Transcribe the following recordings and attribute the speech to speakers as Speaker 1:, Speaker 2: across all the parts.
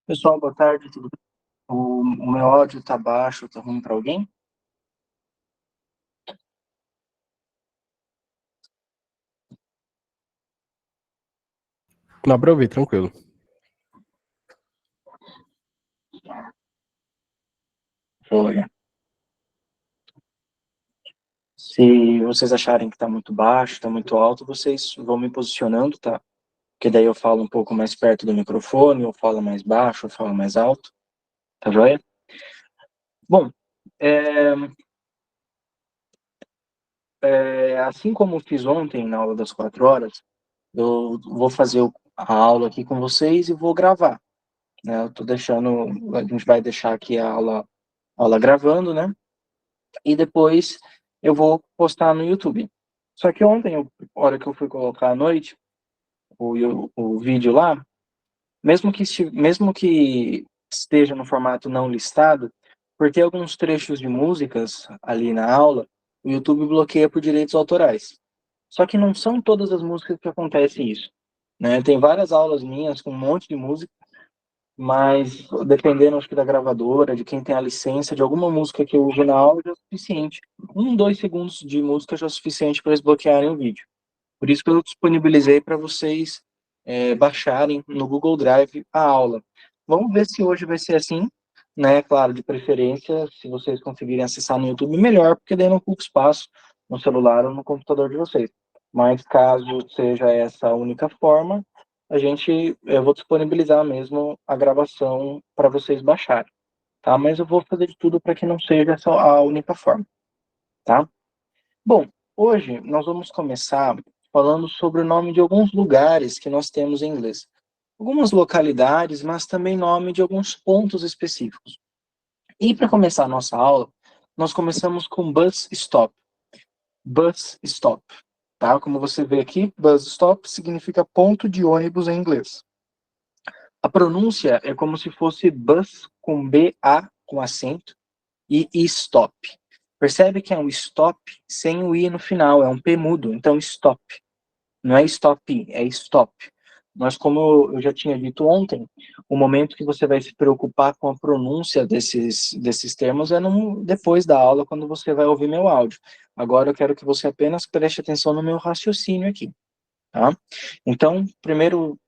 Speaker 1: Pessoal, boa tarde, tudo bem? O meu áudio tá baixo, tá ruim para alguém?
Speaker 2: Dá pra ouvir, tranquilo.
Speaker 1: Olha, se vocês acharem que tá muito baixo, tá muito alto, vocês vão me posicionando, tá? Porque daí eu falo um pouco mais perto do microfone, eu falo mais baixo, eu falo mais alto, tá joia? Bom, é, assim como eu fiz ontem na aula das 4 horas, eu vou fazer a aula aqui com vocês e vou gravar, né? Eu tô deixando, a gente vai deixar aqui a aula gravando, né? E depois eu vou postar no YouTube. Só que ontem, a hora que eu fui colocar à noite o vídeo lá, mesmo que esteja no formato não listado, por ter alguns trechos de músicas ali na aula, o YouTube bloqueia por direitos autorais. Só que não são todas as músicas que acontece isso, né? Tem várias aulas minhas com um monte de música, mas dependendo, acho que da gravadora, de quem tem a licença, de alguma música que eu uso na aula, já é suficiente. 1, 2 segundos de música já é suficiente para eles bloquearem o vídeo. Por isso que eu disponibilizei para vocês baixarem no Google Drive a aula. Vamos ver se hoje vai ser assim, né? Claro, de preferência, se vocês conseguirem acessar no YouTube, melhor, porque daí não ocupa espaço no celular ou no computador de vocês. Mas caso seja essa a única forma, eu vou disponibilizar mesmo a gravação para vocês baixarem, tá? Mas eu vou fazer de tudo para que não seja só a única forma, tá? Bom, hoje nós vamos começar falando sobre o nome de alguns lugares que nós temos em inglês. Algumas localidades, mas também nome de alguns pontos específicos. E para começar a nossa aula, nós começamos com bus stop. Bus stop, tá? Como você vê aqui, bus stop significa ponto de ônibus em inglês. A pronúncia é como se fosse bus com B-A, com acento, e stop. Percebe que é um stop sem o i no final, é um p mudo, então stop. Não é stop, é stop. Mas como eu já tinha dito ontem, o momento que você vai se preocupar com a pronúncia desses termos é depois da aula, quando você vai ouvir meu áudio. Agora eu quero que você apenas preste atenção no meu raciocínio aqui, tá? Então, primeiro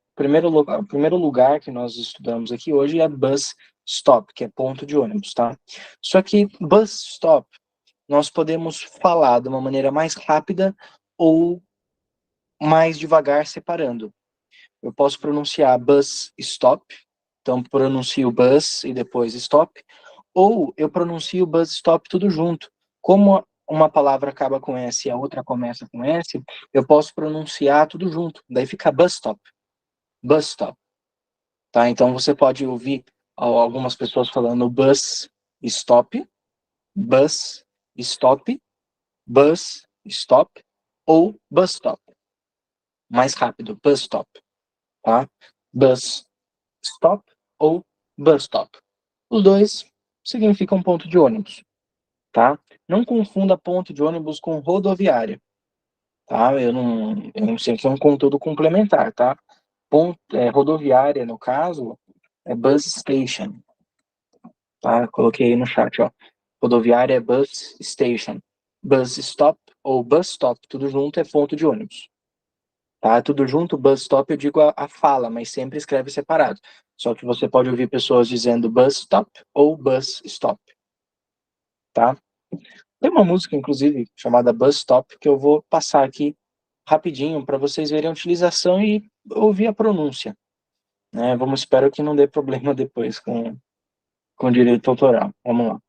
Speaker 1: lugar que nós estudamos aqui hoje é bus stop, que é ponto de ônibus, tá? Só que bus stop nós podemos falar de uma maneira mais rápida ou mais devagar, separando. Eu posso pronunciar bus stop, então pronuncio bus e depois stop, ou eu pronuncio bus stop tudo junto. Como uma palavra acaba com S e a outra começa com S, eu posso pronunciar tudo junto, daí fica bus stop, tá? Então você pode ouvir algumas pessoas falando stop, bus stop, bus stop ou bus stop. Mais rápido, bus stop, tá? Bus stop ou bus stop. Os dois significam ponto de ônibus, tá? Não confunda ponto de ônibus com rodoviária, tá? Eu não sei que é um conteúdo complementar, tá? Rodoviária, no caso, é bus station, tá? Coloquei aí no chat, ó. Rodoviária é bus station. Bus stop ou bus stop, tudo junto é ponto de ônibus. Tá? Tudo junto, bus stop, eu digo a fala, mas sempre escreve separado. Só que você pode ouvir pessoas dizendo bus stop ou bus stop, tá? Tem uma música, inclusive, chamada Bus Stop, que eu vou passar aqui rapidinho para vocês verem a utilização e ouvir a pronúncia, né? Espero que não dê problema depois com direito autoral. Vamos lá.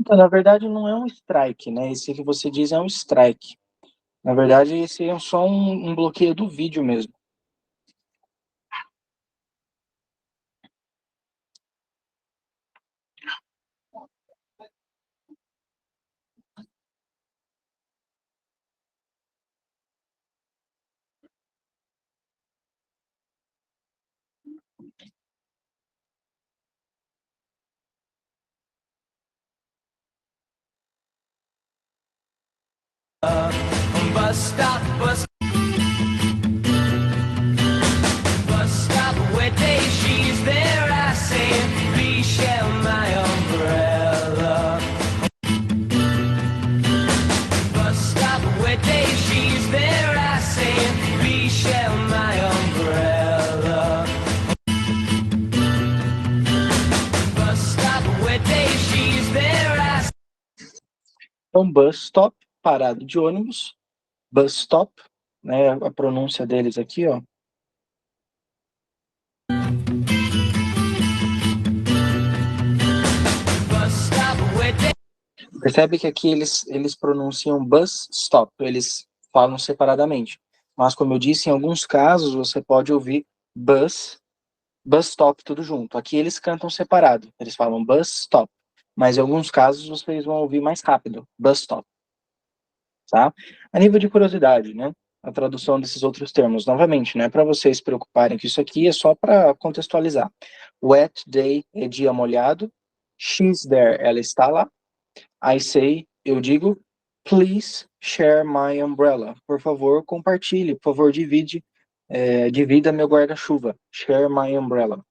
Speaker 1: Então, na verdade, não é um strike, né? Esse que você diz é um strike. Na verdade, esse é só um bloqueio do vídeo mesmo. Então, bus stop, parada de ônibus, bus stop, né, a pronúncia deles aqui, ó. Percebe que aqui eles pronunciam bus stop, eles falam separadamente. Mas, como eu disse, em alguns casos você pode ouvir bus stop tudo junto. Aqui eles cantam separado, eles falam bus stop. Mas em alguns casos vocês vão ouvir mais rápido, bus stop. Tá? A nível de curiosidade, né? A tradução desses outros termos, novamente, não é para vocês se preocuparem que isso aqui é só para contextualizar. Wet day é dia molhado. She's there, ela está lá. I say, eu digo, please share my umbrella. Por favor, compartilhe, por favor, divida meu guarda-chuva. Share my umbrella.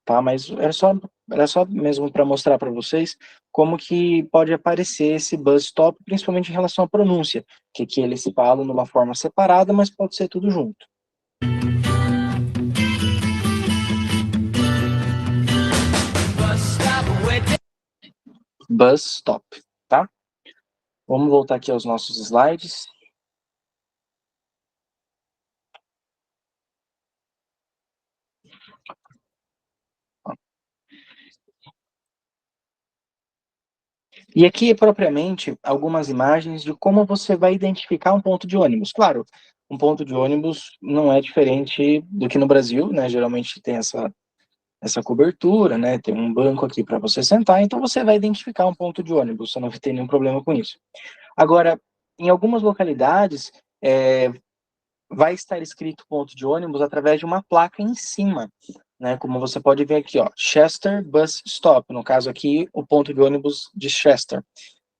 Speaker 1: Tá? Mas era só mesmo para mostrar para vocês como que pode aparecer esse bus stop, principalmente em relação à pronúncia, que aqui eles falam de uma forma separada, mas pode ser tudo junto. Bus stop, tá? Vamos voltar aqui aos nossos slides. E aqui, propriamente, algumas imagens de como você vai identificar um ponto de ônibus. Claro, um ponto de ônibus não é diferente do que no Brasil, né? Geralmente tem essa cobertura, né? Tem um banco aqui para você sentar, então você vai identificar um ponto de ônibus, você não vai ter nenhum problema com isso. Agora, em algumas localidades, vai estar escrito ponto de ônibus através de uma placa em cima, né? Como você pode ver aqui, ó, Chester Bus Stop, no caso aqui, o ponto de ônibus de Chester,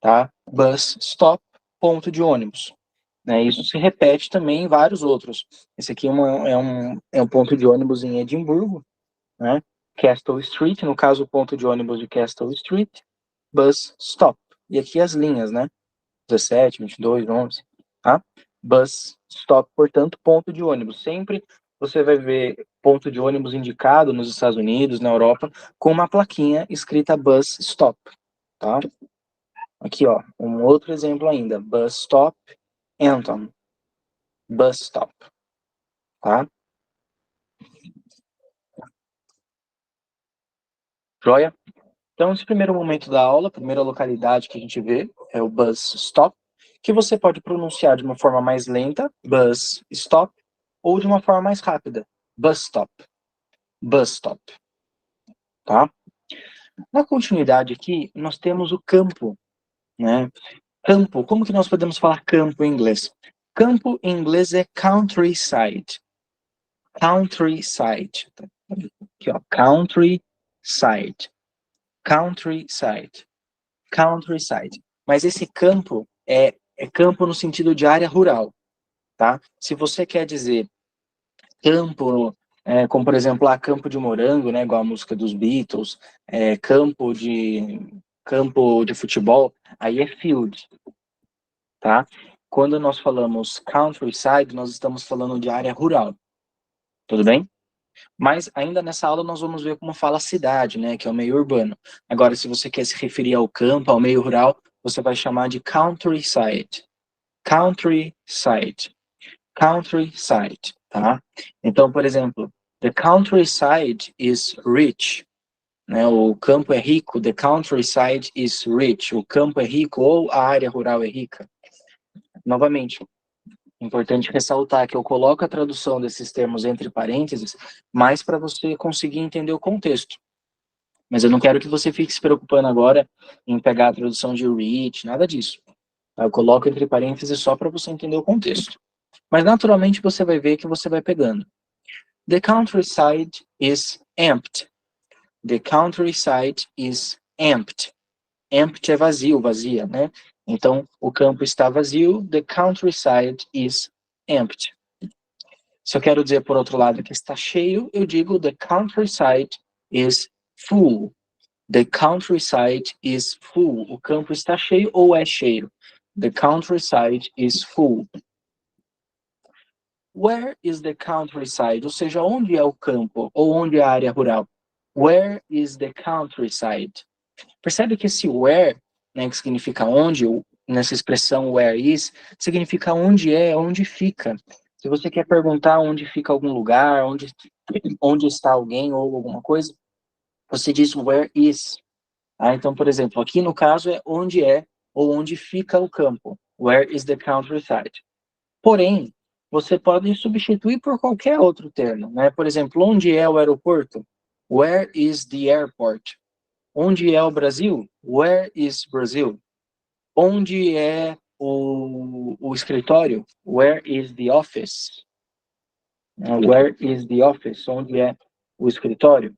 Speaker 1: tá? Bus Stop, ponto de ônibus. Né? Isso se repete também em vários outros. Esse aqui é um ponto de ônibus em Edimburgo, né? Castle Street, no caso, o ponto de ônibus de Castle Street, Bus Stop. E aqui as linhas, né? 17, 22, 11, tá? Bus Stop, portanto, ponto de ônibus. Sempre você vai ver ponto de ônibus indicado nos Estados Unidos, na Europa, com uma plaquinha escrita Bus Stop, tá? Aqui, ó, um outro exemplo ainda. Bus Stop, Anton. Bus Stop, tá? Joia? Então, esse primeiro momento da aula, a primeira localidade que a gente vê é o bus stop, que você pode pronunciar de uma forma mais lenta, bus stop, ou de uma forma mais rápida, bus stop, bus stop, tá? Na continuidade aqui, nós temos o campo, né? Campo, como que nós podemos falar campo em inglês? Campo em inglês é countryside. Countryside. Aqui, ó, countryside. Countryside. Countryside. Mas esse campo é campo no sentido de área rural, tá? Se você quer dizer campo, como por exemplo, campo de morango, né, igual a música dos Beatles, campo de futebol, aí é field, tá? Quando nós falamos countryside, nós estamos falando de área rural, tudo bem? Mas ainda nessa aula nós vamos ver como fala a cidade, né, que é o meio urbano. Agora, se você quer se referir ao campo, ao meio rural, você vai chamar de countryside. Countryside. Countryside, tá? Então, por exemplo, the countryside is rich. Né? O campo é rico, the countryside is rich. O campo é rico ou a área rural é rica. Novamente, importante ressaltar que eu coloco a tradução desses termos entre parênteses, mais para você conseguir entender o contexto. Mas eu não quero que você fique se preocupando agora em pegar a tradução de rich, nada disso. Eu coloco entre parênteses só para você entender o contexto. Mas naturalmente você vai ver que você vai pegando. The countryside is empty. The countryside is empty. Empty é vazio, vazia, né? Então, o campo está vazio. The countryside is empty. Se eu quero dizer, por outro lado, que está cheio, eu digo the countryside is full. The countryside is full. O campo está cheio ou é cheio? The countryside is full. Where is the countryside? Ou seja, onde é o campo? Ou onde é a área rural? Where is the countryside? Percebe que esse where né, que significa onde, nessa expressão where is, significa onde é, onde fica. Se você quer perguntar onde fica algum lugar, onde está alguém ou alguma coisa, você diz where is. Então, por exemplo, aqui no caso é onde é ou onde fica o campo. Where is the countryside? Porém, você pode substituir por qualquer outro termo, né? Por exemplo, onde é o aeroporto? Where is the airport? Onde é o Brasil? Where is Brazil? Onde é o escritório? Where is the office? Where is the office? Onde é o escritório?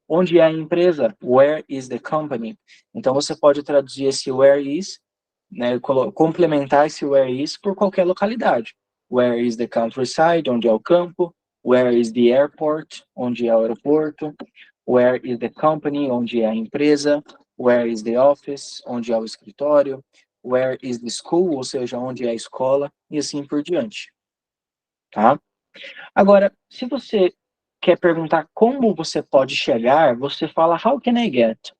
Speaker 1: Onde é a empresa? Where is the company? Então você pode traduzir esse where is, né, complementar esse where is por qualquer localidade. Where is the countryside? Onde é o campo? Where is the airport? Onde é o aeroporto? Where is the company? Onde é a empresa? Where is the office? Onde é o escritório? Where is the school? Ou seja, onde é a escola? E assim por diante. Tá? Agora, se você quer perguntar como você pode chegar, você fala how can I get?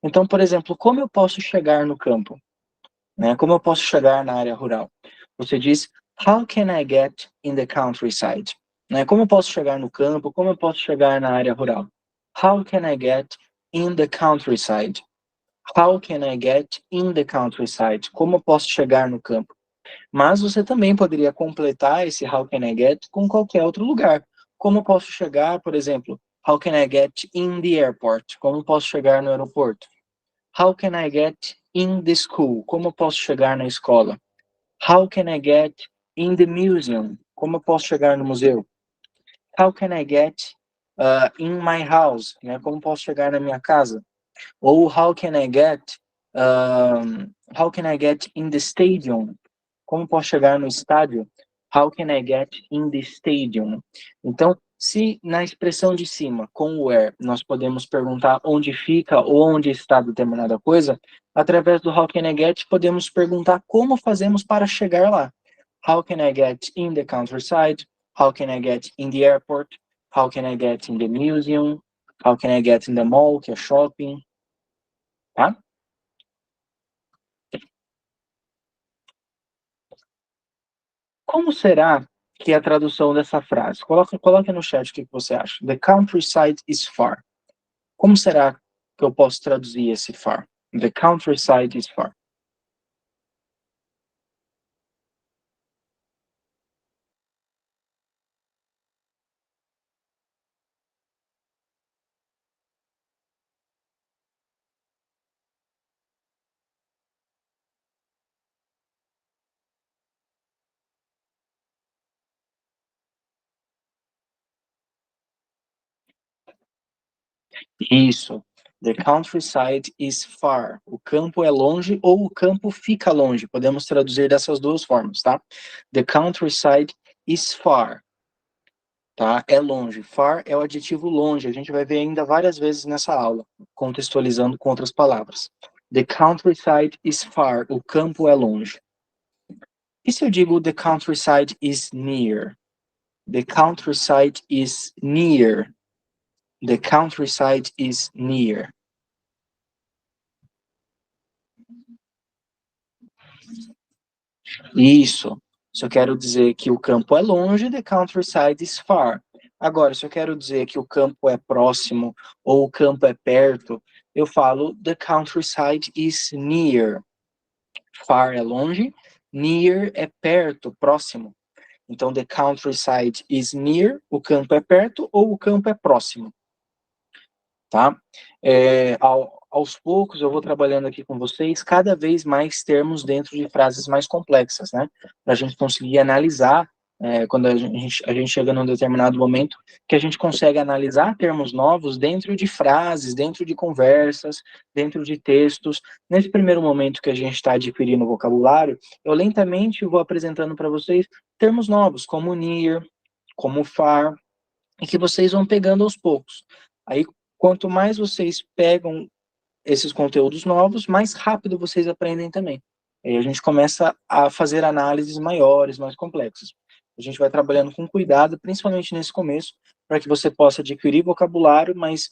Speaker 1: Então, por exemplo, como eu posso chegar no campo? Né? Como eu posso chegar na área rural? Você diz how can I get in the countryside? Né? Como eu posso chegar no campo? Como eu posso chegar na área rural? How can I get in the countryside? How can I get in the countryside? Como eu posso chegar no campo? Mas você também poderia completar esse how can I get com qualquer outro lugar. Como posso chegar, por exemplo, how can I get in the airport? Como posso chegar no aeroporto? How can I get in the school? Como posso chegar na escola? How can I get in the museum? Como posso chegar no museu? How can I get in my house? Né? Como posso chegar na minha casa? Ou how can I get in the stadium? Como posso chegar no estádio? How can I get in the stadium? Então, se na expressão de cima, com where, nós podemos perguntar onde fica ou onde está determinada coisa, através do how can I get, podemos perguntar como fazemos para chegar lá. How can I get in the countryside? How can I get in the airport? How can I get in the museum? How can I get in the mall, que é shopping? Tá? Como será que é a tradução dessa frase? Coloque no chat o que você acha. The countryside is far. Como será que eu posso traduzir esse far? The countryside is far. Isso. The countryside is far. O campo é longe ou o campo fica longe. Podemos traduzir dessas duas formas, tá? The countryside is far. Tá? É longe. Far é o adjetivo longe. A gente vai ver ainda várias vezes nessa aula, contextualizando com outras palavras. The countryside is far. O campo é longe. E se eu digo the countryside is near? The countryside is near. The countryside is near. Isso. Se eu quero dizer que o campo é longe, the countryside is far. Agora, se eu quero dizer que o campo é próximo ou o campo é perto, eu falo the countryside is near. Far é longe, near é perto, próximo. Então, the countryside is near, o campo é perto ou o campo é próximo. Tá? Aos poucos eu vou trabalhando aqui com vocês cada vez mais termos dentro de frases mais complexas, né? Para a gente conseguir analisar, quando a gente chega num determinado momento, que a gente consegue analisar termos novos dentro de frases, dentro de conversas, dentro de textos. Nesse primeiro momento que a gente está adquirindo o vocabulário, eu lentamente vou apresentando para vocês termos novos, como near, como far, e que vocês vão pegando aos poucos. Aí, quanto mais vocês pegam esses conteúdos novos, mais rápido vocês aprendem também. Aí a gente começa a fazer análises maiores, mais complexas. A gente vai trabalhando com cuidado, principalmente nesse começo, para que você possa adquirir vocabulário, mas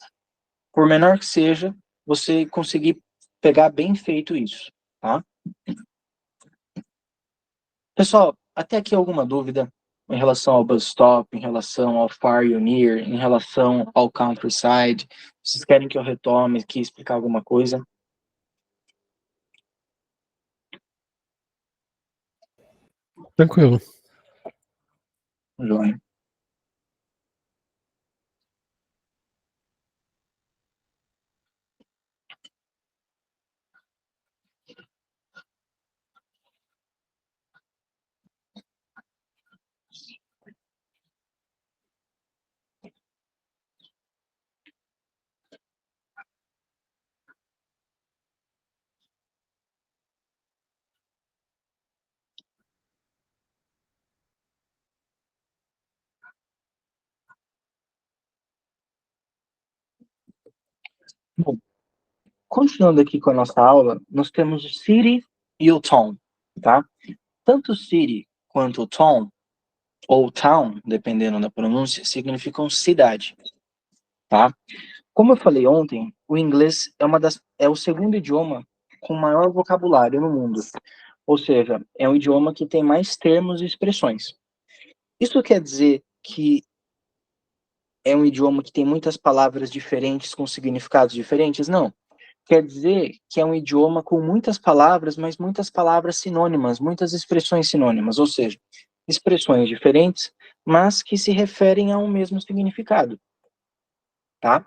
Speaker 1: por menor que seja, você conseguir pegar bem feito isso, tá? Pessoal, até aqui alguma dúvida em relação ao bus stop, em relação ao far you near, em relação ao countryside? Vocês querem que eu retome aqui, explicar alguma coisa?
Speaker 2: Tranquilo.
Speaker 1: Joia. Bom, continuando aqui com a nossa aula, nós temos o city e o town, tá? Tanto city quanto o town, ou town, dependendo da pronúncia, significam cidade, tá? Como eu falei ontem, o inglês é o segundo idioma com maior vocabulário no mundo. Ou seja, é um idioma que tem mais termos e expressões. Isso quer dizer que é um idioma que tem muitas palavras diferentes com significados diferentes? Não. Quer dizer que é um idioma com muitas palavras, mas muitas palavras sinônimas, muitas expressões sinônimas, ou seja, expressões diferentes, mas que se referem a um mesmo significado, tá?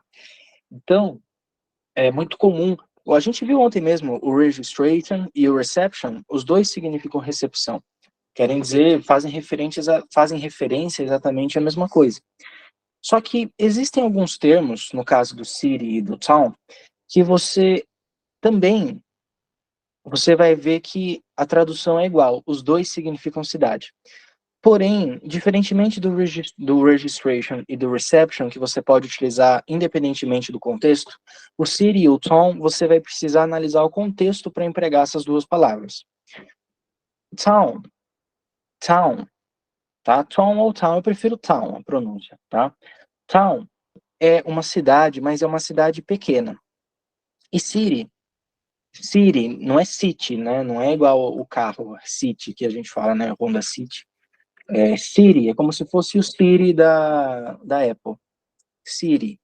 Speaker 1: Então, é muito comum, a gente viu ontem mesmo, o registration e o reception, os dois significam recepção. Querem dizer, fazem referência exatamente à mesma coisa. Só que existem alguns termos, no caso do city e do town, que você vai ver que a tradução é igual, os dois significam cidade. Porém, diferentemente do registration e do reception, que você pode utilizar independentemente do contexto, o city e o town, você vai precisar analisar o contexto para empregar essas duas palavras. Town, town, tá? Town ou town, eu prefiro town, a pronúncia, tá? Town é uma cidade, mas é uma cidade pequena. E city, não é city, né? Não é igual o carro, city, que a gente fala, né? Honda City. Siri, é como se fosse o Siri da Apple. Siri,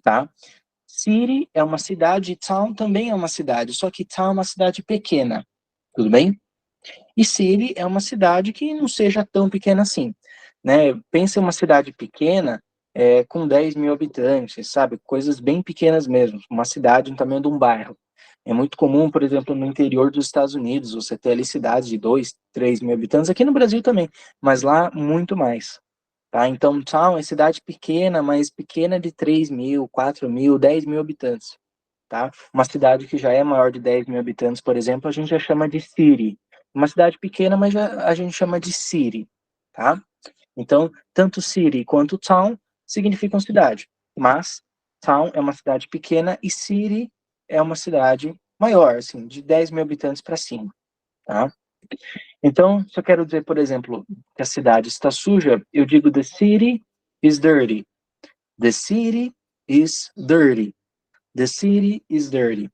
Speaker 1: tá? Siri é uma cidade, town também é uma cidade, só que town é uma cidade pequena, tudo bem? E Siri é uma cidade que não seja tão pequena assim, né? Pensa em uma cidade pequena com 10 mil habitantes, sabe? Coisas bem pequenas mesmo, uma cidade no tamanho de um bairro. É muito comum, por exemplo, no interior dos Estados Unidos, você ter ali cidades de 2, 3 mil habitantes, aqui no Brasil também, mas lá muito mais. Tá? Então, town é cidade pequena, mas pequena de 3 mil, 4 mil, 10 mil habitantes. Tá? Uma cidade que já é maior de 10 mil habitantes, por exemplo, a gente já chama de city. Uma cidade pequena, mas a gente chama de city. Tá? Então, tanto city quanto town significam cidade. Mas town é uma cidade pequena e city é uma cidade maior, assim, de 10 mil habitantes para cima. Tá? Então, se eu quero dizer, por exemplo, que a cidade está suja, eu digo the city is dirty. The city is dirty. The city is dirty.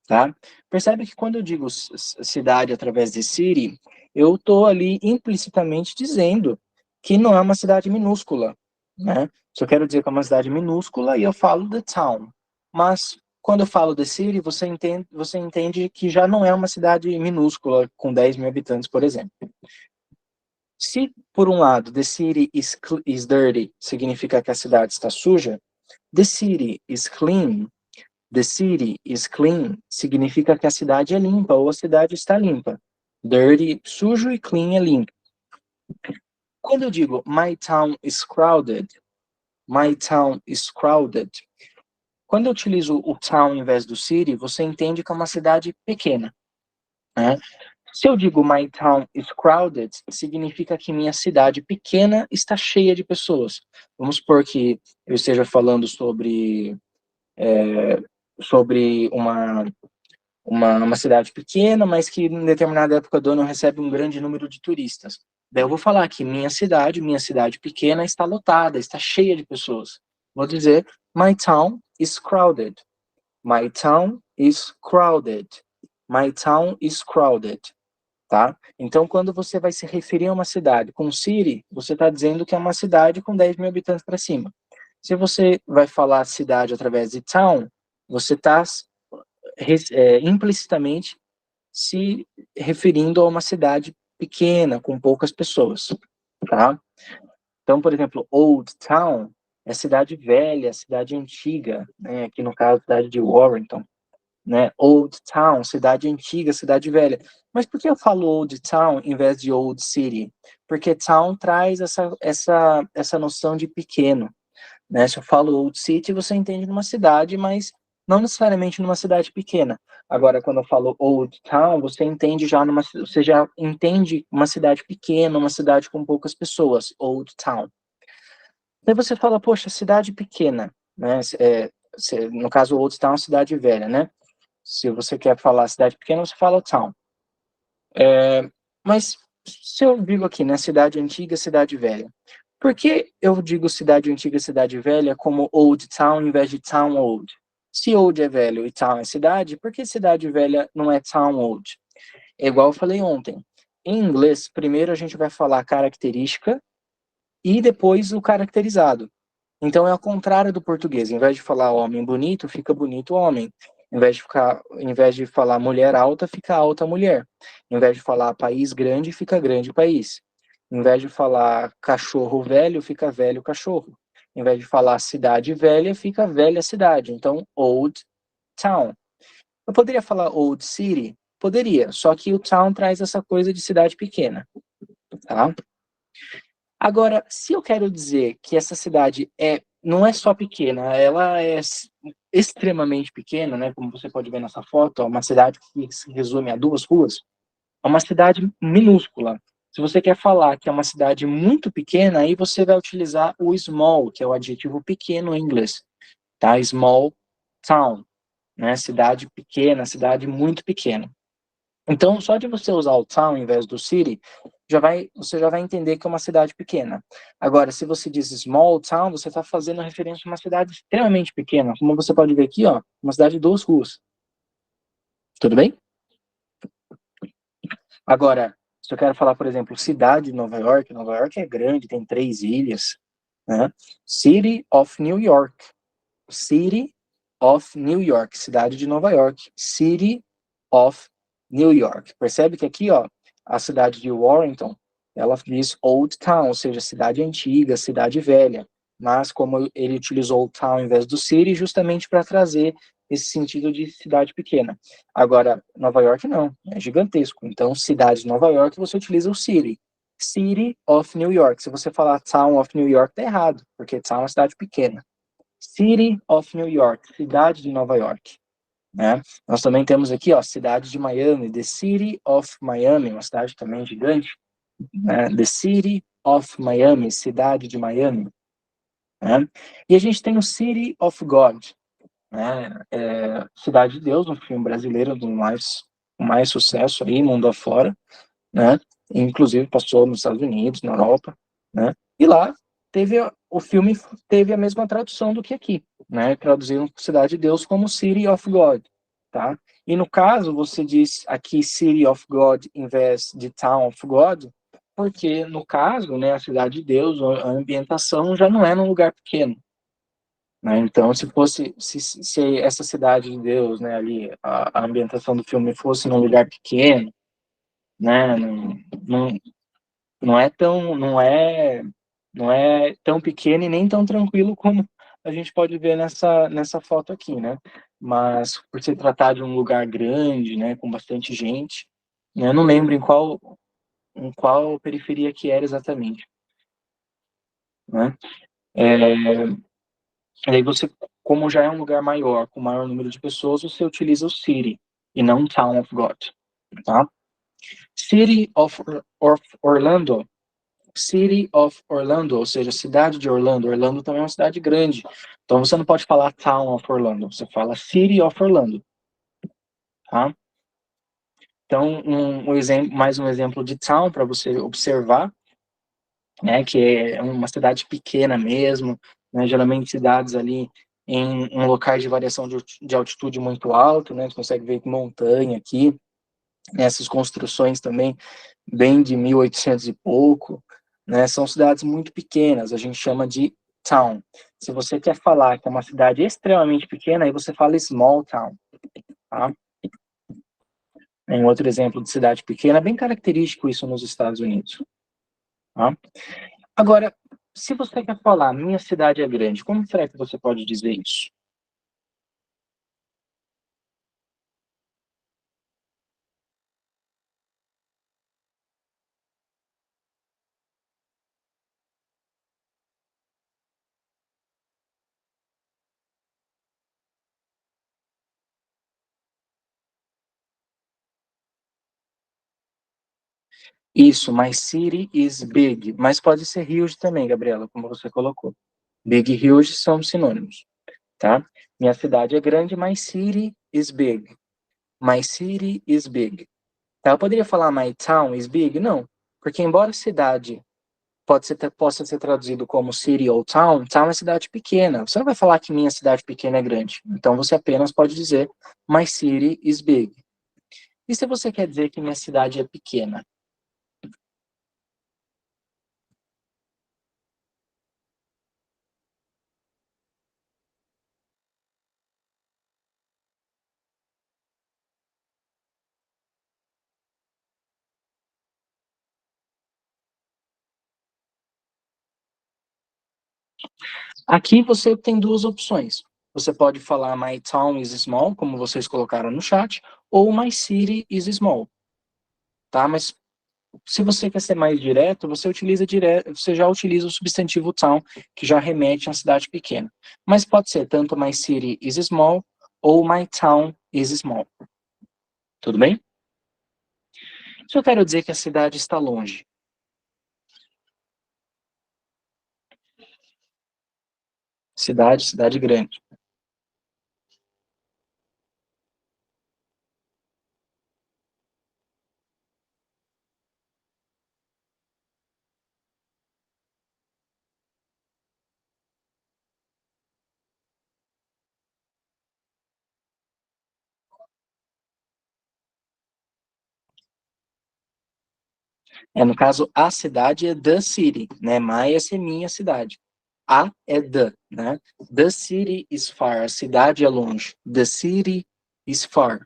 Speaker 1: Tá? Percebe que quando eu digo cidade através de city, eu estou ali implicitamente dizendo que não é uma cidade minúscula, né? Se eu quero dizer que é uma cidade minúscula, e eu falo the town. Mas quando eu falo the city, você entende que já não é uma cidade minúscula com 10 mil habitantes, por exemplo. Se, por um lado, the city is dirty significa que a cidade está suja, the city is clean, the city is clean significa que a cidade é limpa ou a cidade está limpa. Dirty, sujo, e clean é limpo. Quando eu digo my town is crowded, my town is crowded, quando eu utilizo o town em vez do city, você entende que é uma cidade pequena, né? Se eu digo my town is crowded, significa que minha cidade pequena está cheia de pessoas. Vamos supor que eu esteja falando sobre uma cidade pequena, mas que em determinada época do ano recebe um grande número de turistas. Daí eu vou falar que minha cidade pequena está lotada, está cheia de pessoas. Vou dizer, my town is crowded. My town is crowded. My town is crowded. Tá? Então, quando você vai se referir a uma cidade com city, você está dizendo que é uma cidade com 10 mil habitantes para cima. Se você vai falar cidade através de town, você está implicitamente se referindo a uma cidade pequena, com poucas pessoas. Tá? Então, por exemplo, Old Town é cidade velha, cidade antiga, né? Aqui no caso, cidade de Warrington. Né? Old Town, cidade antiga, cidade velha. Mas por que eu falo Old Town em vez de Old City? Porque Town traz essa noção de pequeno. Né? Se eu falo Old City, você entende numa cidade, mas não necessariamente numa cidade pequena. Agora, quando eu falo Old Town, você já entende uma cidade pequena, uma cidade com poucas pessoas, Old Town. Daí você fala, poxa, cidade pequena, né? No caso, Old Town, cidade velha, né? Se você quer falar cidade pequena, você fala town. Mas se eu digo aqui, né, cidade antiga, cidade velha, por que eu digo cidade antiga, cidade velha como old town em vez de town old? Se old é velho e town é cidade, por que cidade velha não é town old? É igual eu falei ontem. Em inglês, primeiro a gente vai falar característica e depois o caracterizado. Então é ao contrário do português. Em vez de falar homem bonito, fica bonito homem. Em vez de falar mulher alta, fica alta mulher. Em vez de falar país grande, fica grande país. Em vez de falar cachorro velho, fica velho cachorro. Em vez de falar cidade velha, fica velha cidade. Então, old town. Eu poderia falar old city? Poderia, só que o town traz essa coisa de cidade pequena, tá? Agora, se eu quero dizer que essa cidade não é só pequena, ela é extremamente pequena, né? Como você pode ver nessa foto, é uma cidade que se resume a 2 ruas, é uma cidade minúscula. Se você quer falar que é uma cidade muito pequena, aí você vai utilizar o small, que é o adjetivo pequeno em inglês, tá? Small town, né? Cidade pequena, cidade muito pequena. Então, só de você usar o town em vez do city, você já vai entender que é uma cidade pequena. Agora, se você diz small town, você está fazendo referência a uma cidade extremamente pequena. Como você pode ver aqui, ó, uma cidade de 2 ruas. Tudo bem? Agora, se eu quero falar, por exemplo, cidade de Nova York é grande, tem 3 ilhas. Né? City of New York. City of New York. Cidade de Nova York. City of New York. Percebe que aqui, ó, a cidade de Warrington, ela diz Old Town, ou seja, cidade antiga, cidade velha. Mas como ele utilizou Old Town em vez do City, justamente para trazer esse sentido de cidade pequena. Agora, Nova York não, é gigantesco. Então, cidade de Nova York, você utiliza o City. City of New York. Se você falar Town of New York, tá errado, porque Town é uma cidade pequena. City of New York, cidade de Nova York. Né? Nós também temos aqui, ó, cidade de Miami, The City of Miami, uma cidade também gigante. Né? The City of Miami, cidade de Miami. Né? E a gente tem o City of God, né? Cidade de Deus, um filme brasileiro com mais sucesso aí, mundo afora, né? Inclusive passou nos Estados Unidos, na Europa, né? E lá o filme teve a mesma tradução do que aqui, né? Traduziram Cidade de Deus como City of God, tá? E no caso, você diz aqui City of God em vez de Town of God, porque no caso, né, a Cidade de Deus, a ambientação já não é num lugar pequeno, né? Então, se essa Cidade de Deus, né, ali, a ambientação do filme fosse num lugar pequeno, né, não, não é tão pequeno e nem tão tranquilo como a gente pode ver nessa foto aqui, né? Mas por se tratar de um lugar grande, né, com bastante gente, né, eu não lembro em qual periferia que era exatamente, né? Aí você, como já é um lugar maior, com maior número de pessoas, você utiliza o city e não town of God, tá? City of Orlando. City of Orlando, ou seja, cidade de Orlando. Orlando também é uma cidade grande. Então você não pode falar Town of Orlando, você fala City of Orlando. Tá? Então, mais um exemplo de town para você observar, né, que é uma cidade pequena mesmo, né, geralmente cidades ali em locais de variação de altitude muito alto, né? Você consegue ver montanha aqui, essas construções também bem de 1800 e pouco, né? São cidades muito pequenas, a gente chama de town. Se você quer falar que é uma cidade extremamente pequena, aí você fala small town, tá? Um outro exemplo de cidade pequena, bem característico isso nos Estados Unidos, tá? Agora, se você quer falar minha cidade é grande, como será que você pode dizer isso? Isso, my city is big, mas pode ser huge também, Gabriela, como você colocou. Big e huge são sinônimos, tá? Minha cidade é grande, my city is big. My city is big. Tá? Eu poderia falar my town is big? Não, porque embora cidade possa ser traduzido como city ou town, town é cidade pequena. Você não vai falar que minha cidade pequena é grande. Então você apenas pode dizer my city is big. E se você quer dizer que minha cidade é pequena? Aqui você tem duas opções. Você pode falar my town is small, como vocês colocaram no chat, ou my city is small, tá? Mas se você quer ser mais direto, você já utiliza o substantivo town, que já remete a uma cidade pequena. Mas pode ser tanto my city is small ou my town is small. Tudo bem? Se eu quero dizer que a cidade está longe. Cidade grande. No caso, a cidade é the city, né? My é minha cidade. A é the, né? The city is far. A cidade é longe. The city is far.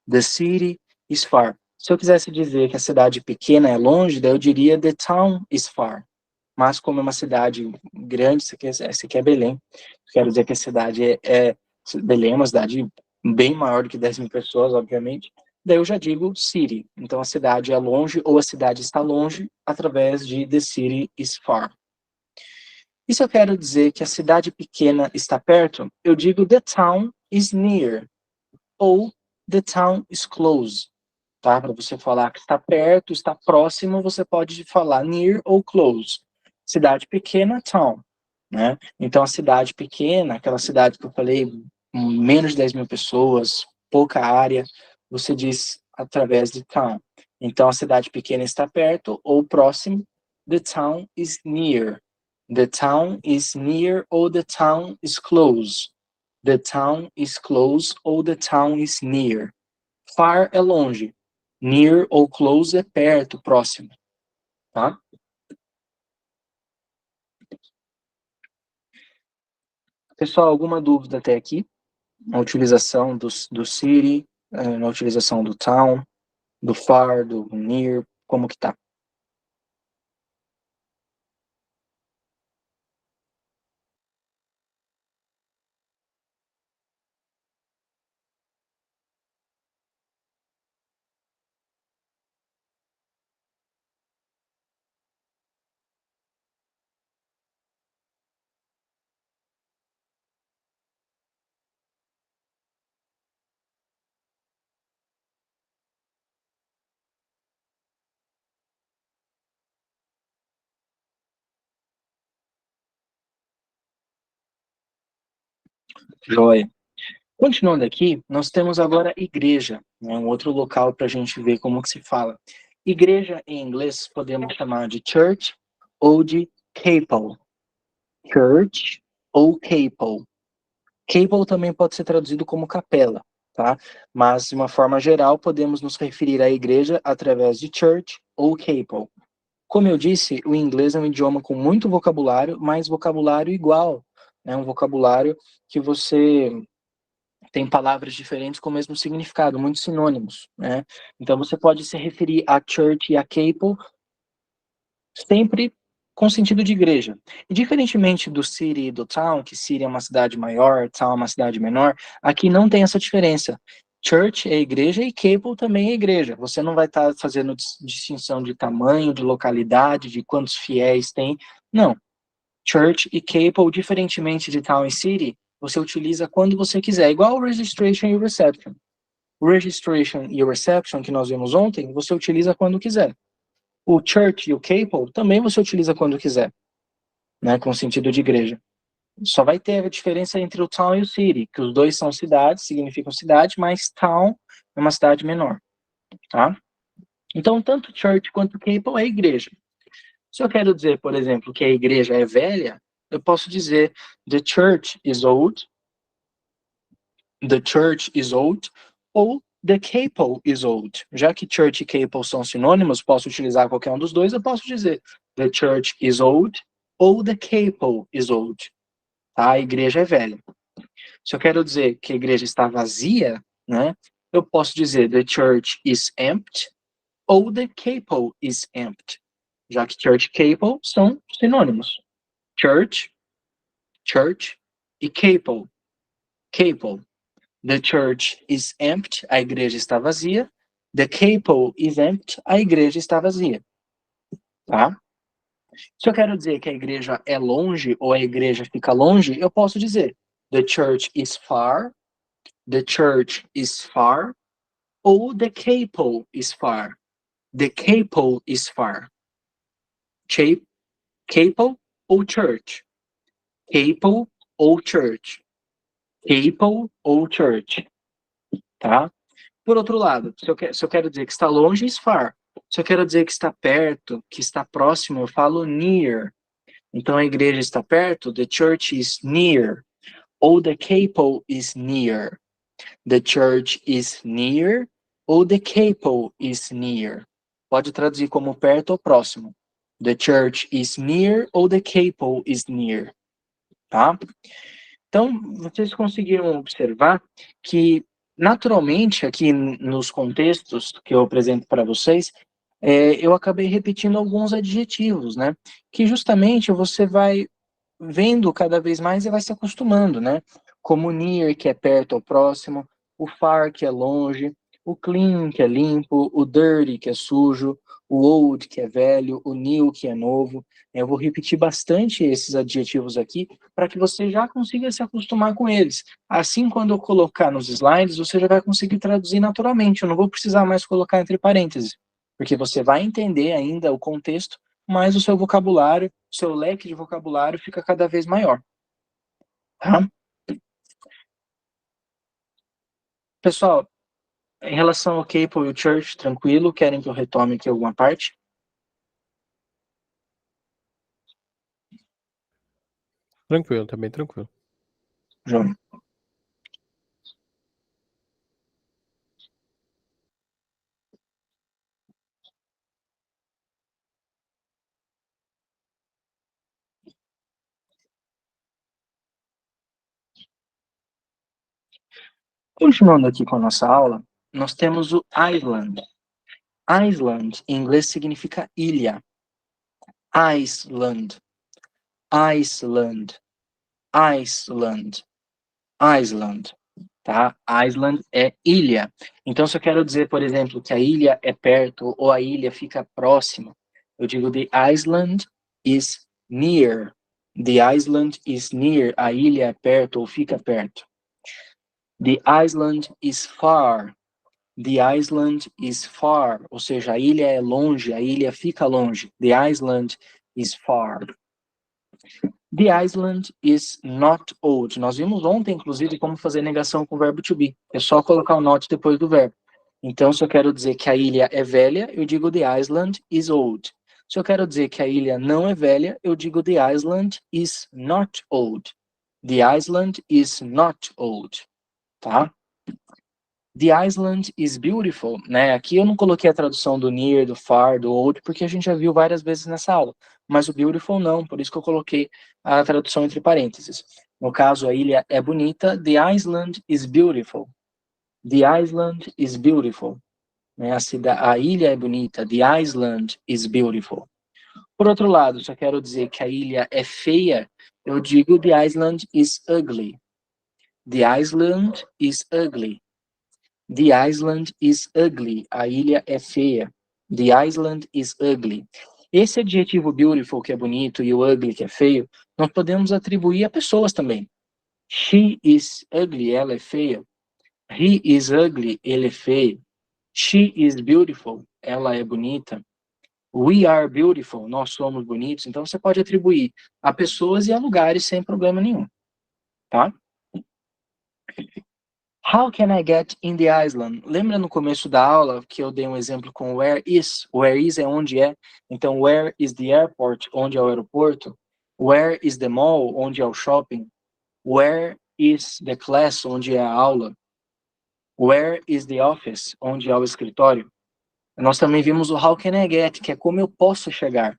Speaker 1: The city is far. Se eu quisesse dizer que a cidade pequena é longe, daí eu diria the town is far. Mas como é uma cidade grande, essa aqui é Belém. Quero dizer que a cidade Belém é uma cidade bem maior do que 10 mil pessoas, obviamente. Daí eu já digo city. Então a cidade é longe ou a cidade está longe através de the city is far. E se eu quero dizer que a cidade pequena está perto, eu digo the town is near ou the town is close. Tá? Para você falar que está perto, está próximo, você pode falar near ou close. Cidade pequena, town. Né? Então, a cidade pequena, aquela cidade que eu falei, menos de 10 mil pessoas, pouca área, você diz através de town. Então, a cidade pequena está perto ou próximo. The town is near. The town is near ou the town is close. The town is close ou the town is near. Far é longe. Near ou close é perto, próximo. Tá? Pessoal, alguma dúvida até aqui? Na utilização do city, na utilização do town, do far, do near, como que tá? Joia. Continuando aqui, nós temos agora igreja, né, um outro local para a gente ver como que se fala. Igreja em inglês podemos chamar de church ou de chapel. Church ou chapel. Chapel também pode ser traduzido como capela, tá? Mas, de uma forma geral, podemos nos referir à igreja através de church ou chapel. Como eu disse, o inglês é um idioma com muito vocabulário, mas vocabulário igual, né? Um vocabulário que você tem palavras diferentes com o mesmo significado, muitos sinônimos, né? Então você pode se referir a church e a chapel sempre com sentido de igreja. E diferentemente do city e do town, que city é uma cidade maior, town é uma cidade menor, aqui não tem essa diferença. Church é igreja e chapel também é igreja. Você não vai estar fazendo distinção de tamanho, de localidade, de quantos fiéis tem. Não. Church e chapel, diferentemente de town e city, você utiliza quando você quiser, igual o registration e o reception. O registration e o reception, que nós vimos ontem, você utiliza quando quiser. O church e o chapel também você utiliza quando quiser, né, com sentido de igreja. Só vai ter a diferença entre o town e o city, que os dois são cidades, significam cidade, mas town é uma cidade menor, tá? Então, tanto church quanto chapel é igreja. Se eu quero dizer, por exemplo, que a igreja é velha, eu posso dizer the church is old, ou the chapel is old. Já que church e chapel são sinônimos, posso utilizar qualquer um dos dois, eu posso dizer the church is old ou the chapel is old. Tá? A igreja é velha. Se eu quero dizer que a igreja está vazia, né, eu posso dizer the church is empty ou the chapel is empty. Já que church e chapel são sinônimos. Church e chapel. The church is empty, a igreja está vazia. The chapel is empty, a igreja está vazia. Tá? Se eu quero dizer que a igreja é longe ou a igreja fica longe, eu posso dizer the church is far, ou the chapel is far. The chapel is far. Chapel ou church? Chapel ou church? Chapel ou church? Tá? Por outro lado, se eu quero dizer que está longe, is far. Se eu quero dizer que está perto, que está próximo, eu falo near. Então a igreja está perto, the church is near. Ou the chapel is near. The church is near ou the chapel is near. Pode traduzir como perto ou próximo. The church is near ou the chapel is near. Tá? Então, vocês conseguiram observar que, naturalmente, aqui nos contextos que eu apresento para vocês, eu acabei repetindo alguns adjetivos, né? Que justamente você vai vendo cada vez mais e vai se acostumando, né? Como near, que é perto ou próximo, o far, que é longe, o clean, que é limpo, o dirty, que é sujo, o old, que é velho, o new, que é novo. Eu vou repetir bastante esses adjetivos aqui para que você já consiga se acostumar com eles. Assim, quando eu colocar nos slides, você já vai conseguir traduzir naturalmente. Eu não vou precisar mais colocar entre parênteses, porque você vai entender ainda o contexto, mas o seu vocabulário, o seu leque de vocabulário fica cada vez maior. Tá? Pessoal, em relação ao Chapel e o Church, tranquilo? Querem que eu retome aqui alguma parte?
Speaker 2: Tranquilo, tá bem tranquilo.
Speaker 1: João. Continuando aqui com a nossa aula, nós temos o island. Island, em inglês, significa ilha. Iceland, Iceland, Iceland, Iceland. Tá? Island é ilha. Então, se eu quero dizer, por exemplo, que a ilha é perto ou a ilha fica próxima, eu digo the island is near. The island is near. A ilha é perto ou fica perto. The island is far. The island is far. Ou seja, a ilha é longe, a ilha fica longe. The island is far. The island is not old. Nós vimos ontem, inclusive, como fazer negação com o verbo to be. É só colocar o not depois do verbo. Então, se eu quero dizer que a ilha é velha, eu digo the island is old. Se eu quero dizer que a ilha não é velha, eu digo the island is not old. The island is not old, tá? The island is beautiful, né? Aqui eu não coloquei a tradução do near, do far, do old, porque a gente já viu várias vezes nessa aula. Mas o beautiful não, por isso que eu coloquei a tradução entre parênteses. No caso, a ilha é bonita. The island is beautiful. The island is beautiful. Né? A ilha é bonita. The island is beautiful. Por outro lado, se eu quero dizer que a ilha é feia, eu digo the island is ugly. The island is ugly. The island is ugly. A ilha é feia. The island is ugly. Esse adjetivo beautiful, que é bonito, e o ugly, que é feio, nós podemos atribuir a pessoas também. She is ugly, ela é feia. He is ugly, ele é feio. She is beautiful, ela é bonita. We are beautiful, nós somos bonitos. Então você pode atribuir a pessoas e a lugares sem problema nenhum, tá? How can I get in the island? Lembra no começo da aula que eu dei um exemplo com where is? Where is é onde é. Então, where is the airport? Onde é o aeroporto? Where is the mall? Onde é o shopping? Where is the class? Onde é a aula? Where is the office? Onde é o escritório? Nós também vimos o how can I get, que é como eu posso chegar,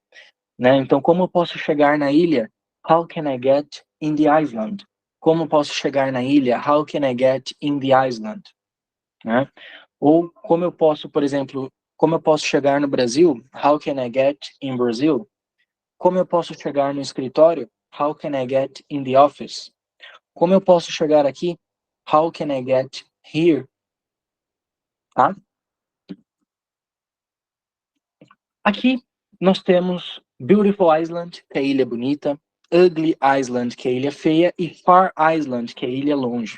Speaker 1: né? Então, como eu posso chegar na ilha? How can I get in the island? Como posso chegar na ilha? How can I get in the island? Né? Ou como eu posso, por exemplo, como eu posso chegar no Brasil? How can I get in Brazil? Como eu posso chegar no escritório? How can I get in the office? Como eu posso chegar aqui? How can I get here? Tá? Aqui nós temos Beautiful Island, que é a ilha bonita, Ugly Island, que é a ilha feia, e Far Island, que é a ilha longe.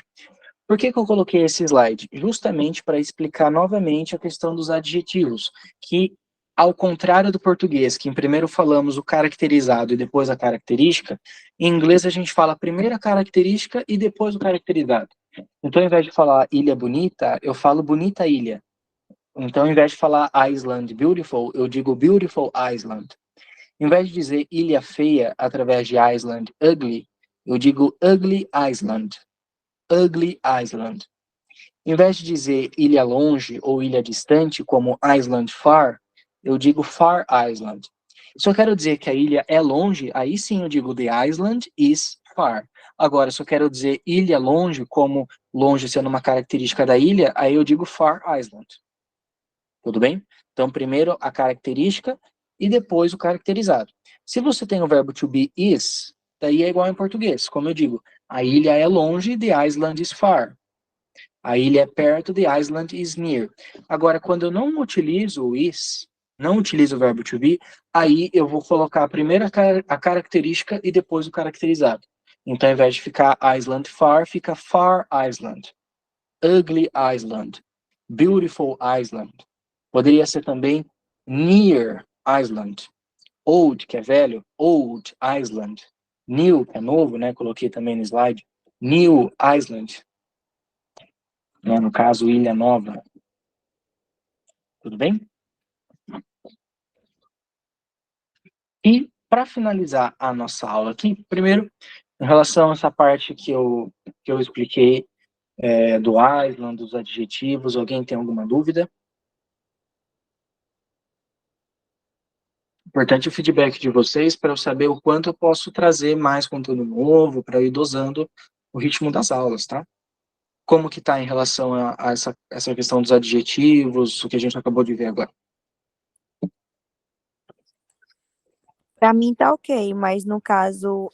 Speaker 1: Por que eu coloquei esse slide? Justamente para explicar novamente a questão dos adjetivos, que, ao contrário do português, que em primeiro falamos o caracterizado e depois a característica, em inglês a gente fala primeiro a característica e depois o caracterizado. Então, ao invés de falar ilha bonita, eu falo bonita ilha. Então, ao invés de falar Island beautiful, eu digo beautiful Island. Em vez de dizer ilha feia através de Island ugly, eu digo ugly Island. Ugly Island. Em vez de dizer ilha longe ou ilha distante, como Island far, eu digo far Island. Se eu quero dizer que a ilha é longe, aí sim eu digo the island is far. Agora, se eu quero dizer ilha longe, como longe sendo uma característica da ilha, aí eu digo far island. Tudo bem? Então, primeiro a característica e depois o caracterizado. Se você tem o verbo to be is, daí é igual em português. Como eu digo, a ilha é longe, the island is far. A ilha é perto, the island is near. Agora, quando eu não utilizo o is, não utilizo o verbo to be, aí eu vou colocar primeiro a característica e depois o caracterizado. Então, ao invés de ficar Island far, fica far Island. Ugly Island. Beautiful Island. Poderia ser também near Island. Old, que é velho, old Island. New, que é novo, né? Coloquei também no slide. New Island. Né? No caso, Ilha Nova. Tudo bem? E, para finalizar a nossa aula aqui, primeiro, em relação a essa parte que eu expliquei do Island, dos adjetivos, alguém tem alguma dúvida? Importante o feedback de vocês para eu saber o quanto eu posso trazer mais conteúdo novo, para ir dosando o ritmo das aulas, tá? Como que está em relação a essa questão dos adjetivos, o que a gente acabou de ver agora?
Speaker 3: Para mim tá ok, mas no caso,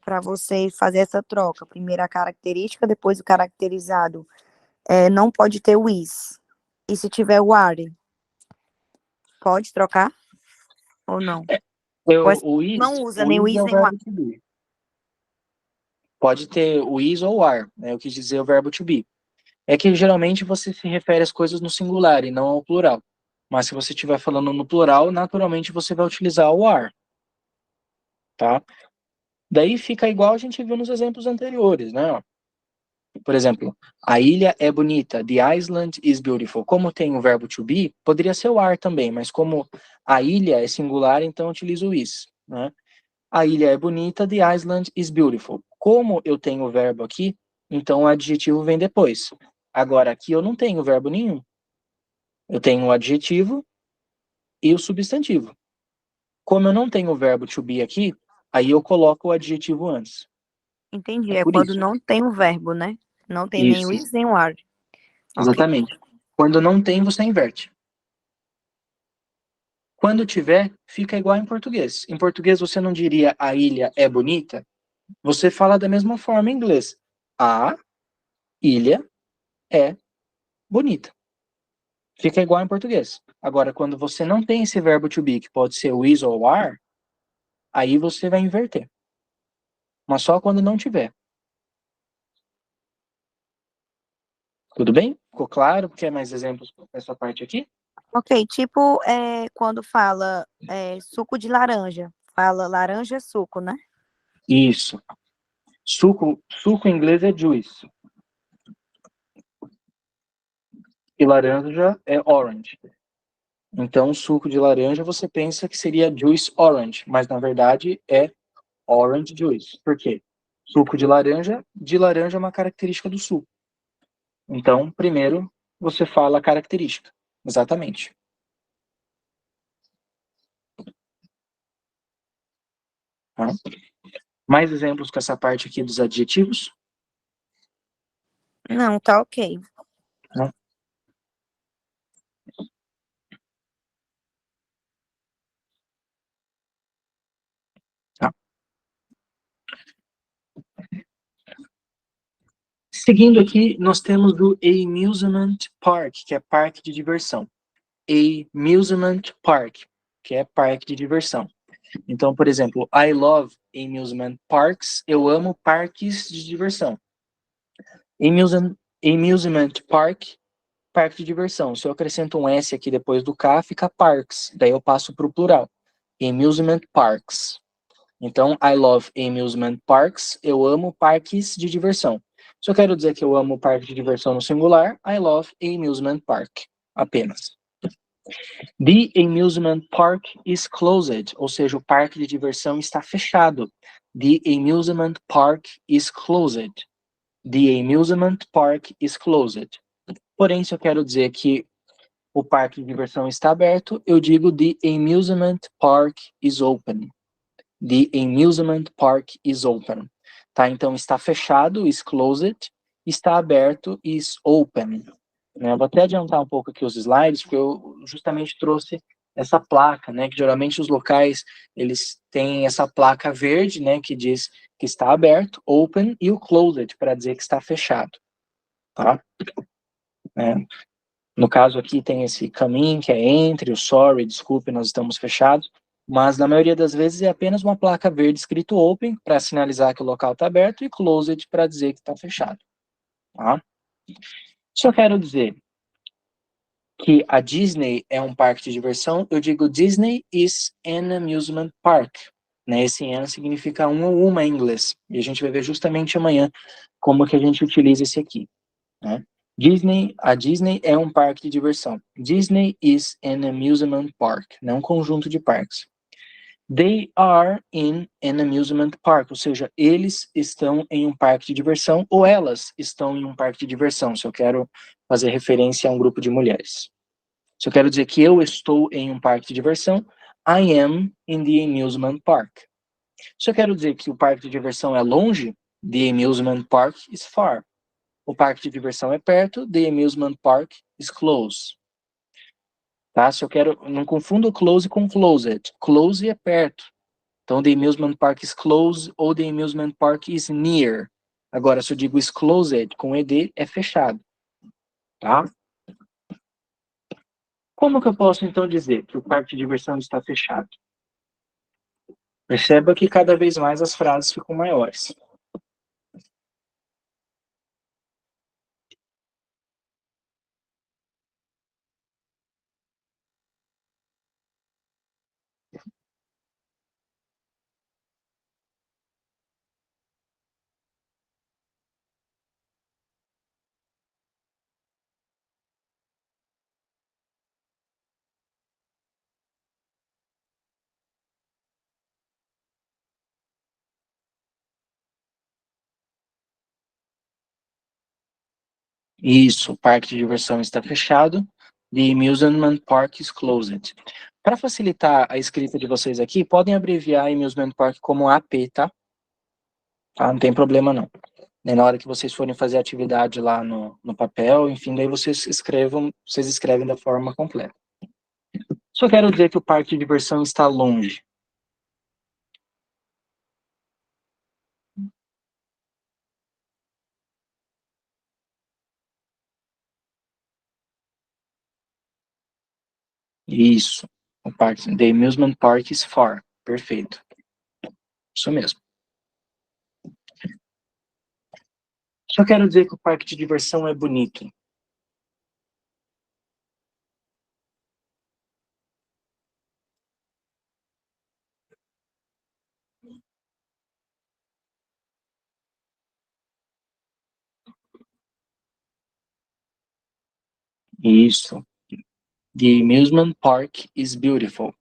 Speaker 3: para você fazer essa troca, primeiro a característica, depois o caracterizado, não pode ter o is. E se tiver o are, pode trocar ou não?
Speaker 1: O is,
Speaker 3: não usa nem o is
Speaker 1: é o
Speaker 3: nem o are.
Speaker 1: verbo to be. Pode ter o is ou o are, né? Eu quis dizer o verbo to be. É que geralmente você se refere às coisas no singular e não ao plural. Mas se você estiver falando no plural, naturalmente você vai utilizar o are. Tá? Daí fica igual a gente viu nos exemplos anteriores, né? Por exemplo, a ilha é bonita. The island is beautiful. Como tem o verbo to be, poderia ser o are também, mas como a ilha é singular, então eu utilizo o is, né? A ilha é bonita, the island is beautiful. Como eu tenho o verbo aqui, então o adjetivo vem depois. Agora, aqui eu não tenho verbo nenhum. Eu tenho o adjetivo e o substantivo. Como eu não tenho o verbo to be aqui, aí eu coloco o adjetivo antes.
Speaker 3: Entendi.
Speaker 1: É
Speaker 3: É
Speaker 1: por
Speaker 3: quando
Speaker 1: isso.
Speaker 3: não tem o verbo, né? Não tem nem o
Speaker 1: Isso,
Speaker 3: is nem o are. Ok.
Speaker 1: exatamente. Quando não tem, você inverte. Quando tiver, fica igual em português. Em português, você não diria a ilha é bonita? Você fala da mesma forma em inglês. A ilha é bonita. Fica igual em português. Agora, quando você não tem esse verbo to be, que pode ser o is ou o are, aí você vai inverter. Mas só quando não tiver. Tudo bem? Ficou claro? Quer mais exemplos nessa parte aqui?
Speaker 3: Ok, tipo, quando fala suco de laranja. Fala laranja é suco, né?
Speaker 1: Isso. Suco em inglês é juice. E laranja é orange. Então, suco de laranja você pensa que seria juice orange, mas na verdade é orange juice. Por quê? Suco de laranja é uma característica do suco. Então, primeiro você fala a característica. Exatamente. Tá? Mais exemplos com essa parte aqui dos adjetivos?
Speaker 3: Não, tá ok.
Speaker 1: Tá? Tá. Seguindo aqui, nós temos o amusement park, que é parque de diversão. Amusement park, que é parque de diversão. Então, por exemplo, I love amusement parks. Eu amo parques de diversão. Amusement park, parque de diversão. Se eu acrescento um S aqui depois do K, fica parks. Daí eu passo para o plural. Amusement parks. Então, I love amusement parks. Eu amo parques de diversão. Se eu quero dizer que eu amo parque de diversão no singular, I love amusement park. Apenas. The amusement park is closed, ou seja, o parque de diversão está fechado. The amusement park is closed. The amusement park is closed. Porém, se eu quero dizer que o parque de diversão está aberto, eu digo the amusement park is open. The amusement park is open. Tá? Então, está fechado, is closed. Está aberto, is open. Né? Vou até adiantar um pouco aqui os slides, porque eu justamente trouxe essa placa, né? Que geralmente os locais, eles têm essa placa verde, né? Que diz que está aberto, open, e o closed, para dizer que está fechado. Tá? É. No caso aqui tem esse caminho, que é entre, o sorry, desculpe, nós estamos fechados, mas na maioria das vezes é apenas uma placa verde escrito open, para sinalizar que o local está aberto, e closed, para dizer que está fechado. Tá? Se eu quero dizer que a Disney é um parque de diversão, eu digo Disney is an amusement park. Né? Esse an significa um ou uma em inglês. E a gente vai ver justamente amanhã como que a gente utiliza esse aqui. Né? A Disney é um parque de diversão. Disney is an amusement park, não um conjunto de parques. They are in an amusement park, ou seja, eles estão em um parque de diversão ou elas estão em um parque de diversão, se eu quero fazer referência a um grupo de mulheres. Se eu quero dizer que eu estou em um parque de diversão, I am in the amusement park. Se eu quero dizer que o parque de diversão é longe, the amusement park is far. O parque de diversão é perto, the amusement park is close. Tá? Se eu quero, não confundo close com closed. Close é perto. Então, the amusement park is close ou the amusement park is near. Agora, se eu digo is closed com ed, é fechado. Tá? Como que eu posso, então, dizer que o parque de diversão está fechado? Perceba que cada vez mais as frases ficam maiores. Isso, o parque de diversão está fechado. The amusement park is closed. Para facilitar a escrita de vocês aqui, podem abreviar amusement park como AP, tá? Não tem problema não. Na hora que vocês forem fazer a atividade lá no papel, enfim, daí vocês escrevem da forma completa. Só quero dizer que o parque de diversão está longe. Isso. O parque, the amusement park is far. Perfeito. Isso mesmo. Só quero dizer que o parque de diversão é bonito. Isso. The amusement park is beautiful.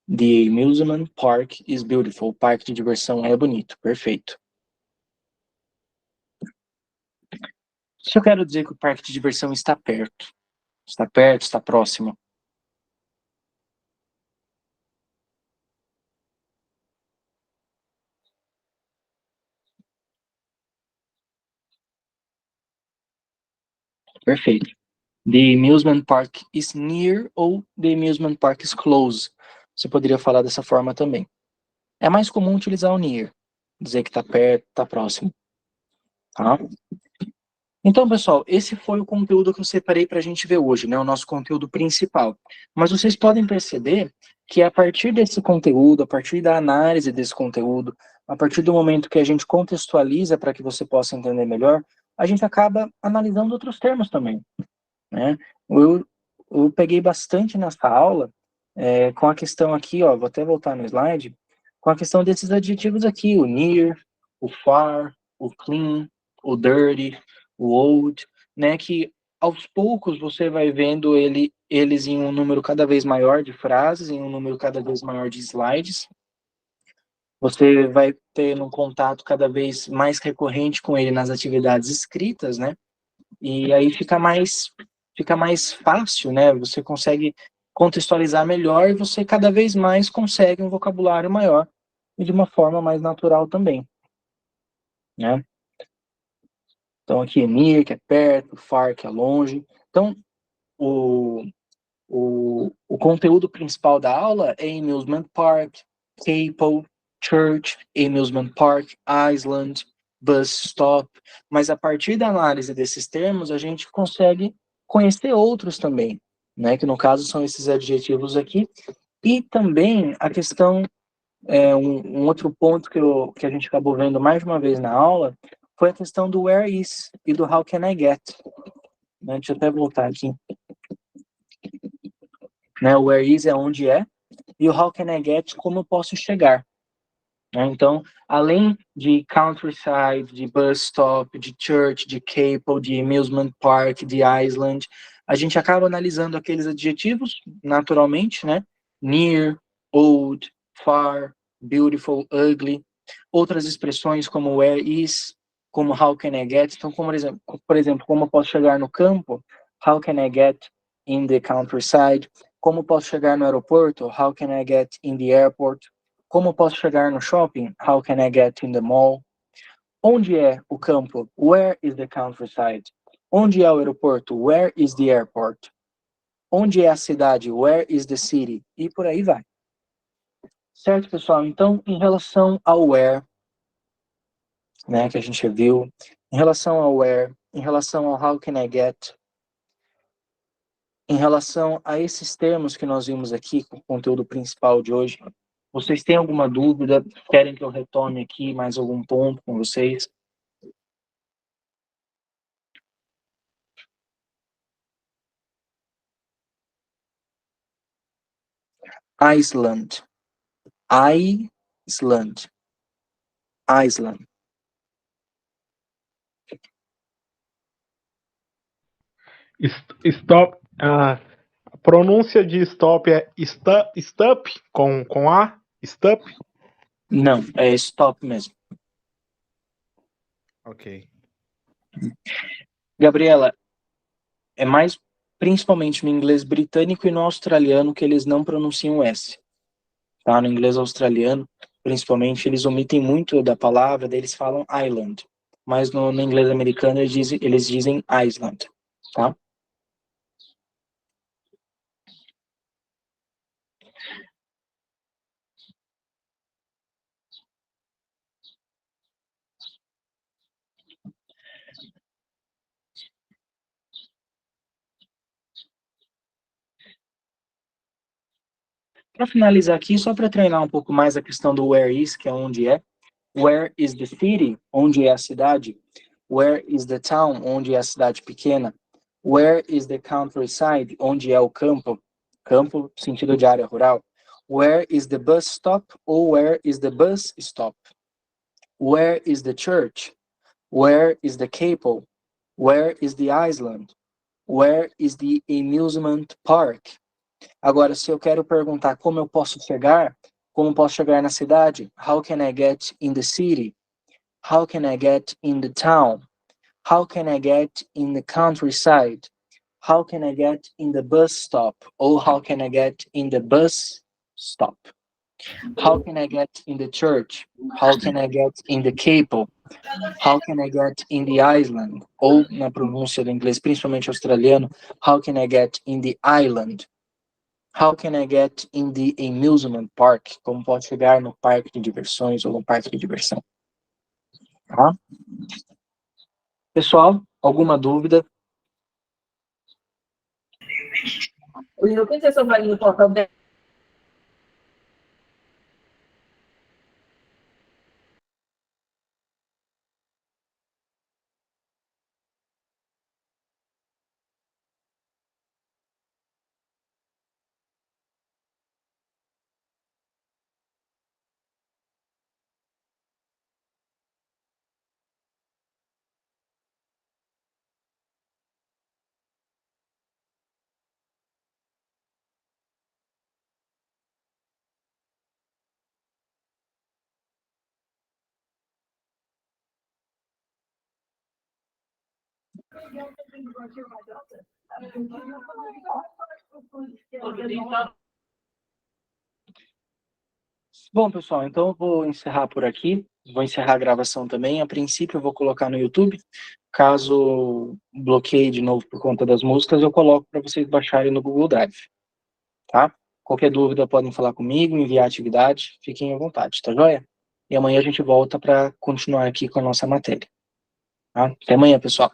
Speaker 1: The amusement park is beautiful. O parque de diversão é bonito. Perfeito. Só quero dizer que o parque de diversão está perto. Está perto, está próximo. Perfeito. The amusement park is near ou the amusement park is close. Você poderia falar dessa forma também. É mais comum utilizar o near. Dizer que está perto, está próximo. Tá? Então, pessoal, esse foi o conteúdo que eu separei para a gente ver hoje, né? O nosso conteúdo principal. Mas vocês podem perceber que a partir desse conteúdo, a partir da análise desse conteúdo, a partir do momento que a gente contextualiza para que você possa entender melhor, a gente acaba analisando outros termos também, né? Eu peguei bastante nessa aula com a questão aqui, ó, vou até voltar no slide, com a questão desses adjetivos aqui, o near, o far, o clean, o dirty, o old, né, que aos poucos você vai vendo eles em um número cada vez maior de frases, em um número cada vez maior de slides. Você vai ter um contato cada vez mais recorrente com ele nas atividades escritas, né? E aí fica mais fácil, né? Você consegue contextualizar melhor e você cada vez mais consegue um vocabulário maior e de uma forma mais natural também, né? Então aqui near, que é perto, far, que é longe. Então o conteúdo principal da aula é amusement park, chapel, church, amusement park, island, bus stop, mas a partir da análise desses termos a gente consegue conhecer outros também, né, que no caso são esses adjetivos aqui, e também a questão, um outro ponto que a gente acabou vendo mais uma vez na aula, foi a questão do where is e do how can I get, né, deixa eu até voltar aqui, né, o where is é onde é, e o how can I get, como eu posso chegar. Então, além de countryside, de bus stop, de church, de chapel, de amusement park, de island, a gente acaba analisando aqueles adjetivos, naturalmente, né? Near, old, far, beautiful, ugly. Outras expressões como where is, como how can I get. Então, por exemplo, como eu posso chegar no campo? How can I get in the countryside? Como eu posso chegar no aeroporto? How can I get in the airport? Como posso chegar no shopping? How can I get in the mall? Onde é o campo? Where is the countryside? Onde é o aeroporto? Where is the airport? Onde é a cidade? Where is the city? E por aí vai. Certo, pessoal? Então, em relação ao where, né, que a gente viu, em relação ao where, em relação ao how can I get, em relação a esses termos que nós vimos aqui, com o conteúdo principal de hoje, vocês têm alguma dúvida? Querem que eu retome aqui mais algum ponto com vocês? Iceland. Iceland. Iceland.
Speaker 4: Stop. A pronúncia de stop é stop com A? Stop?
Speaker 1: Não, é stop mesmo.
Speaker 4: Ok.
Speaker 1: Gabriela, é mais principalmente no inglês britânico e no australiano que eles não pronunciam o S. Tá? No inglês australiano, principalmente, eles omitem muito da palavra, daí eles falam island. Mas no inglês americano eles dizem Island. Tá? Para finalizar aqui, só para treinar um pouco mais a questão do where is, que é onde é. Where is the city? Onde é a cidade? Where is the town? Onde é a cidade pequena? Where is the countryside? Onde é o campo? Campo, sentido de área rural. Where is the bus stop? Ou where is the bus stop? Where is the church? Where is the capital? Where is the island? Where is the amusement park? Agora, se eu quero perguntar como eu posso chegar, como posso chegar na cidade? How can I get in the city? How can I get in the town? How can I get in the countryside? How can I get in the bus stop? Or how can I get in the bus stop? How can I get in the church? How can I get in the capital? How can I get in the island? Ou, na pronúncia do inglês, principalmente australiano, how can I get in the island? How can I get in the amusement park? Como pode chegar no parque de diversões ou no parque de diversão? Tá? Pessoal, alguma dúvida?
Speaker 5: O que você vai no portal dele?
Speaker 1: Bom, pessoal, então eu vou encerrar por aqui. Vou encerrar a gravação também. A princípio, eu vou colocar no YouTube. Caso bloqueie de novo por conta das músicas, eu coloco para vocês baixarem no Google Drive. Tá? Qualquer dúvida, podem falar comigo, enviar atividade. Fiquem à vontade, tá joia? E amanhã a gente volta para continuar aqui com a nossa matéria. Tá? Até amanhã, pessoal.